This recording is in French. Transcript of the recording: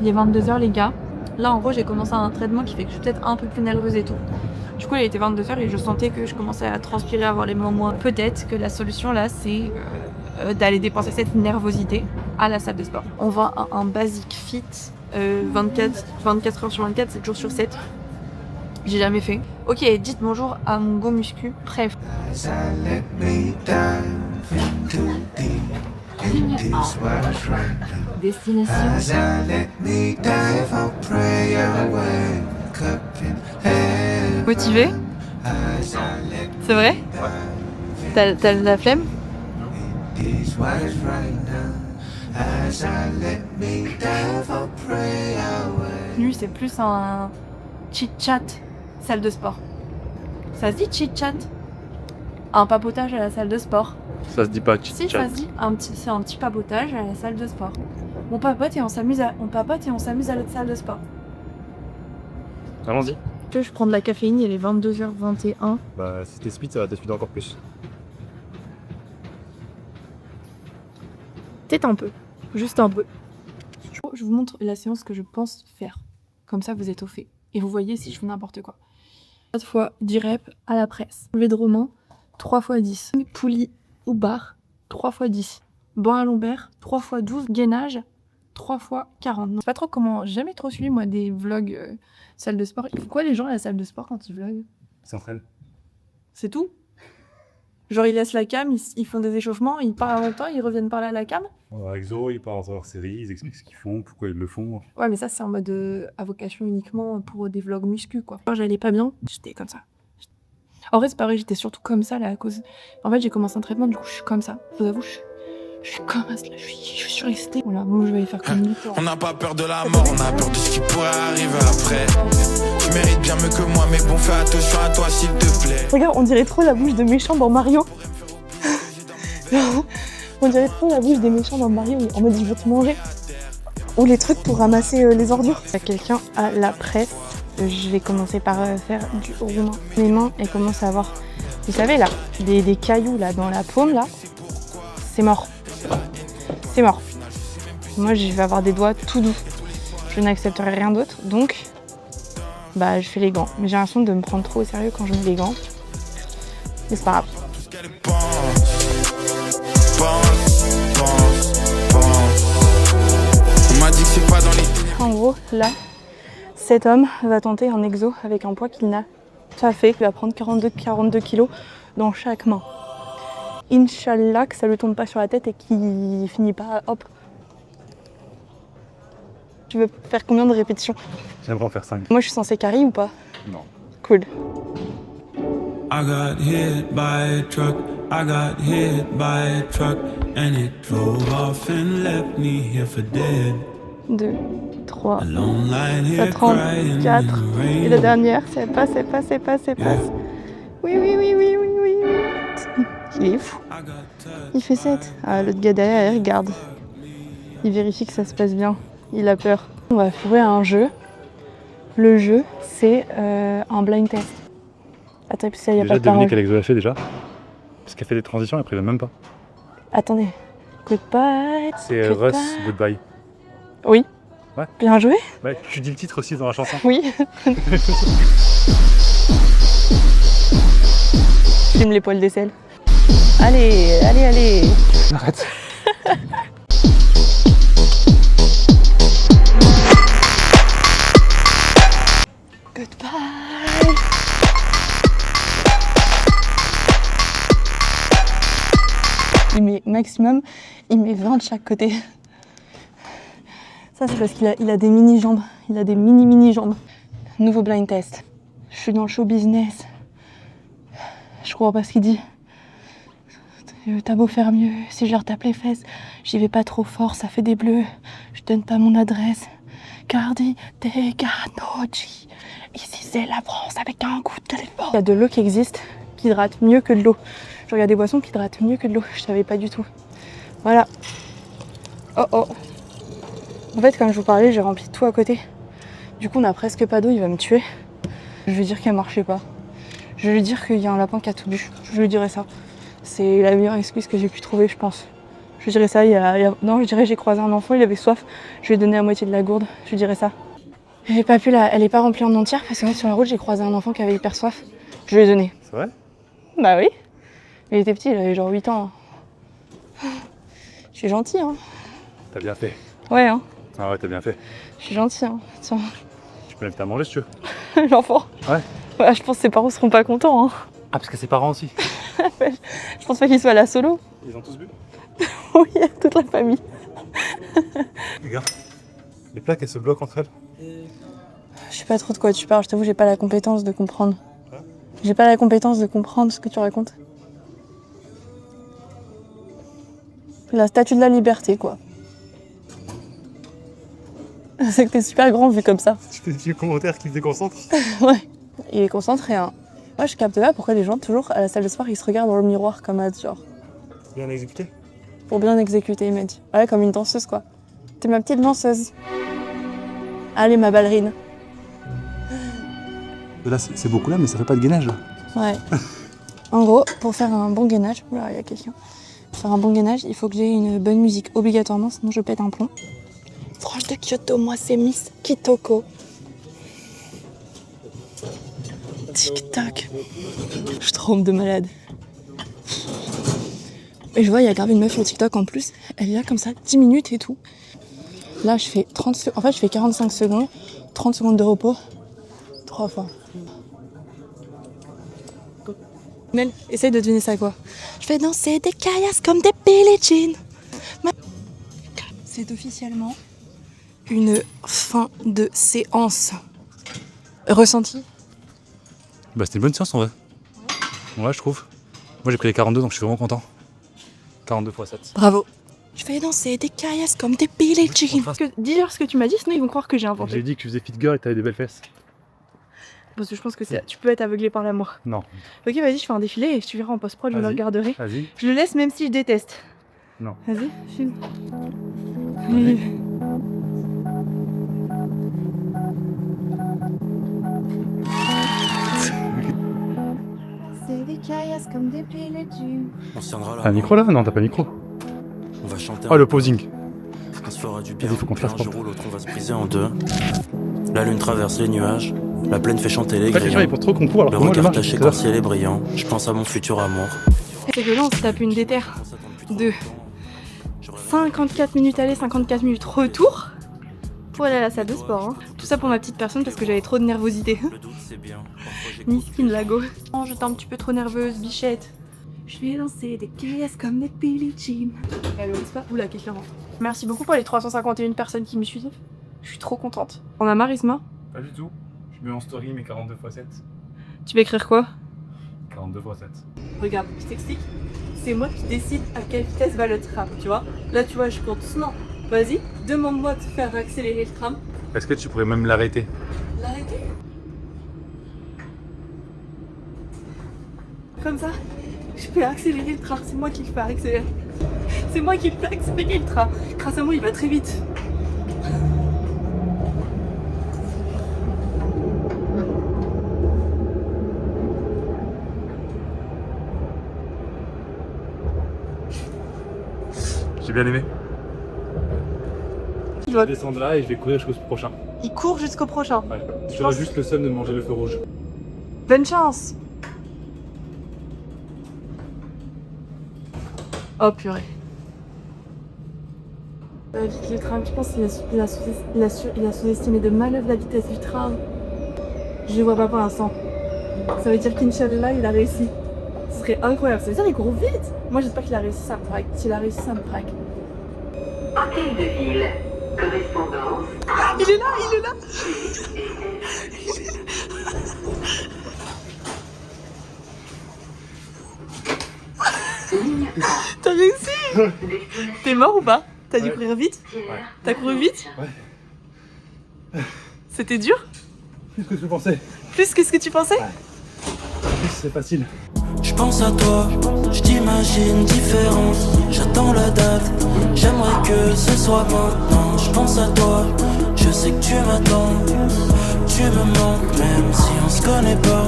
Il est 22h les gars. Là en gros j'ai commencé un entraînement qui fait que je suis peut-être un peu plus nerveuse et tout. Du coup il était 22h et je sentais que je commençais à transpirer, à avoir les mains moins. Peut-être que la solution là c'est d'aller dépenser cette nervosité à la salle de sport. On va à un basic fit 24 heures sur 24, 7 jours sur 7. J'ai jamais fait. Ok, dites bonjour à mon go muscu. Bref. Destination. Motivé? C'est vrai? T'as la flemme? Lui c'est plus un chit-chat salle de sport. Ça se dit chit-chat? Un papotage à la salle de sport. Ça se dit pas chit-chat. Si, ça se dit, c'est un petit papotage à la salle de sport. On papote et on s'amuse à la salle de sport. Allons-y. Je prends de la caféine, il est 22h21. Bah si t'es speed, ça va te speed encore plus. Peut-être un peu. Juste un peu. Je vous montre la séance que je pense faire. Comme ça, vous êtes au fait. Et vous voyez si je fais n'importe quoi. 4 fois 10 reps à la presse. Levé de romain, 3 fois 10. Poulie ou barre, 3 fois 10. Banc à lombaire, 3 fois 12. Gainage, 3 fois 40. Je sais pas trop comment... J'ai jamais trop suivi, moi, des vlogs salle de sport. Ils font quoi les gens à la salle de sport quand ils vloguent? Ils s'entraînent. C'est tout? Genre, ils laissent la cam, ils font des échauffements, ils partent en même temps, ils reviennent parler à la cam? Exo, ils parlent hors série, ils expliquent ce qu'ils font, pourquoi ils le font. Ouais, mais ça, c'est en mode à vocation uniquement pour des vlogs muscu, quoi. Quand j'allais pas bien, j'étais comme ça. En vrai, c'est pas vrai, j'étais surtout comme ça, là, à cause... En fait, j'ai commencé un traitement, du coup, je suis comme ça. Je vous avoue, je suis comme ça, je suis restée. Voilà, moi, je vais aller faire comme lui. On n'a pas peur de la mort, on a peur de ce qui pourrait arriver après. Tu mérites bien mieux que moi, mais bon, fais attention à toi, s'il te plaît. Regarde, on dirait trop la bouche de méchant dans Mario. On dirait trop la bouche des méchants dans Mario, en mode ils vont te manger. Ou les trucs pour ramasser les ordures. Il y a quelqu'un à la presse. Je vais commencer par faire du roumain. Mes mains, elles commencent à avoir, vous savez là, des cailloux là dans la paume là. C'est mort. C'est mort. Moi, je vais avoir des doigts tout doux. Je n'accepterai rien d'autre, donc bah je fais les gants. Mais j'ai l'impression de me prendre trop au sérieux quand je mets les gants. Mais c'est pas grave. On m'a dit que c'est pas dans les... En gros, là, cet homme va tenter un exo avec un poids qu'il n'a pas fait. Il va prendre 42 kilos dans chaque main. Inch'Allah que ça lui tombe pas sur la tête et qu'il finit pas, hop. Tu veux faire combien de répétitions? J'aimerais en faire 5. Moi, je suis censée carry ou pas? Non. Cool. I got hit by a truck, I got hit by a truck, and it drove off and left me here for dead. 2, 3, Alone lying here 4, crying in 4. the Et la rain. dernière, c'est passe. Oui. Il est fou. I got touched. Il fait 7. Ah, l'autre gars derrière, il regarde. Il vérifie que ça se passe bien. Il a peur. On va jouer à un jeu. Le jeu, c'est un blind test. Attends, puis ça, il n'y a pas Déjà de parole. devinez quel exo elle fait déjà. Parce qu'elle fait des transitions, elle prévient même pas. Attendez. Goodbye. C'est Russ, Goodbye. Oui. Ouais. Bien joué. Ouais, tu dis le titre aussi dans la chanson. Oui. Filme les poils d'aisselle. Allez. Arrête. Goodbye. Il met maximum, il met 20 de chaque côté. Ça c'est parce qu'il a des mini-jambes. Il a des mini-jambes. Nouveau blind test. Je suis dans le show business. Je crois pas ce qu'il dit. T'as beau faire mieux, si je retape les fesses, j'y vais pas trop fort, ça fait des bleus. Je donne pas mon adresse. Cardi, Teganoji. Ici c'est la France avec un coup de téléphone. Il y a de l'eau qui existe, qui hydrate mieux que de l'eau. Je regarde des boissons qui hydratent mieux que de l'eau. Je savais pas du tout. Voilà. Oh. En fait, comme je vous parlais, j'ai rempli tout à côté. Du coup, on a presque pas d'eau, il va me tuer. Je vais dire qu'elle marchait pas. Je vais lui dire qu'il y a un lapin qui a tout bu. Je lui dirai ça. C'est la meilleure excuse que j'ai pu trouver, je pense. Je dirais ça, non, je dirais j'ai croisé un enfant, il avait soif, je lui ai donné la moitié de la gourde, je dirais ça. Elle est pas remplie en entière parce que sur la route j'ai croisé un enfant qui avait hyper soif, je lui ai donné. C'est vrai? Bah oui, il était petit, il avait genre 8 ans. Je suis gentille, hein. T'as bien fait. Ouais, hein. Ah ouais, t'as bien fait. Je suis gentille, hein. Tiens, Tu peux l'inviter à manger si tu veux. l'enfant. Ouais. Ouais, je pense que ses parents seront pas contents, hein. Ah, parce que ses parents aussi. Je pense pas qu'il soit là solo. Ils ont tous bu? Oui, toute la famille. Regarde. Les plaques, elles se bloquent entre elles. Je sais pas trop de quoi tu parles, je t'avoue, j'ai pas la compétence de comprendre. Hein? J'ai pas la compétence de comprendre ce que tu racontes. La statue de la liberté, quoi. C'est que t'es super grand vu comme ça. Tu fais des petits commentaires qui me déconcentrent. Ouais. Il est concentré, hein. Moi, je capte pas pourquoi les gens, toujours, à la salle de sport, ils se regardent dans le miroir comme à genre. Bien exécuté. Pour bien exécuter, il m'a dit. Ouais, comme une danseuse, quoi. T'es ma petite danseuse. Allez, ma ballerine. Là, c'est beaucoup là, mais ça fait pas de gainage. Ouais. En gros, pour faire un bon gainage, oula, il y a quelqu'un. Pour faire un bon gainage, il faut que j'ai une bonne musique obligatoirement, sinon je pète un plomb. Proche de Kyoto, moi c'est Miss Kitoko. Tic-tac. Je trompe de malade. Et je vois, il y a grave une meuf sur TikTok en plus. Elle est là comme ça, 10 minutes et tout. Là, je fais 30 secondes. En fait, je fais 45 secondes, 30 secondes de repos. 3 fois. Mel, essaye de deviner ça quoi. Je fais danser des caillasses comme des Billie Jean. C'est officiellement une fin de séance. Ressenti? Bah, c'était une bonne séance en vrai. Ouais, je trouve. Moi, j'ai pris les 42, donc je suis vraiment content. 42 x 7. Bravo. Je fais danser des caillasses comme des Billie Jean. Dis-leur ce que tu m'as dit, sinon ils vont croire que j'ai inventé. J'ai dit que tu faisais fit girl et que t'avais des belles fesses. Parce que je pense que tu peux être aveuglé par l'amour. Non. Ok, vas-y, je fais un défilé et tu verras en post-prod, je le Vas-y. regarderai. Vas-y. Je le laisse même si je déteste. Non. Vas-y, filme. Vas-y. C'est des caillasses comme des Billie Jean. On se tiendra là. T'as un micro là? Non, t'as pas de micro. On va chanter. Oh, le posing. On se fera du bien. Vas-y, faut qu'on te fasse Un jour propre. où l'autre, on va se briser en deux. La lune traverse les nuages. La plaine fait chanter les En fait, les gens ils grillons. pensent trop qu'on court alors Le que moi je regard marche. taché quand le ciel est brillant. Je pense à mon futur amour. C'est que là, on se tape une déterre de 54 minutes aller, 54 minutes retour pour aller à la salle de sport. Hein. Tout ça pour ma petite personne parce que j'avais trop de nervosité. Le doute, c'est bien. Miskin Lago. Oh, j'étais un petit peu trop nerveuse, bichette. Je vais lancer des caillasses comme des Billie Jean. Allô, n'est-ce pas? Oula, quelqu'un rentre. Merci beaucoup pour les 351 personnes qui me suivent. Je suis trop contente. On a Marisma. Pas du tout. Je mets en story mes 42 x 7. Tu vas écrire quoi? 42 x 7. Regarde, je t'explique. C'est moi qui décide à quelle vitesse va le tram, tu vois. Là, tu vois, je cours doucement. Vas-y, demande-moi de faire accélérer le tram. Est-ce que tu pourrais même l'arrêter? L'arrêter? Comme ça, je peux accélérer le train. C'est moi qui le fais accélérer. C'est moi qui le fais accélérer le train. Grâce à moi, il va très vite. J'ai bien aimé. Je Je vais descendre là et je vais courir jusqu'au prochain. Il court jusqu'au prochain. Ouais. J'aurais juste le seum de manger le feu rouge. Bonne chance. Oh purée. Vite le tram, je pense qu'il a sous-estimé de malheur la vitesse du tram. Je le vois pas pour l'instant. Ça veut dire qu'Inch'Allah, il a réussi. Ce serait incroyable, ça veut dire qu'il court vite. Moi j'espère qu'il a réussi, ça me braque. S'il a réussi, ça me braque. Hôtel de ville, correspondance. Il est là, il est là. Ligne T'as réussi. T'es mort ou pas? T'as dû courir vite? T'as couru vite? Ouais. C'était dur? Plus que je pensais. Plus que ce que tu pensais? Plus c'est facile. Je pense à toi, je t'imagine différente. J'attends la date, j'aimerais que ce soit maintenant. Je pense à toi, je sais que tu m'attends. Tu me manques même si on se connaît pas.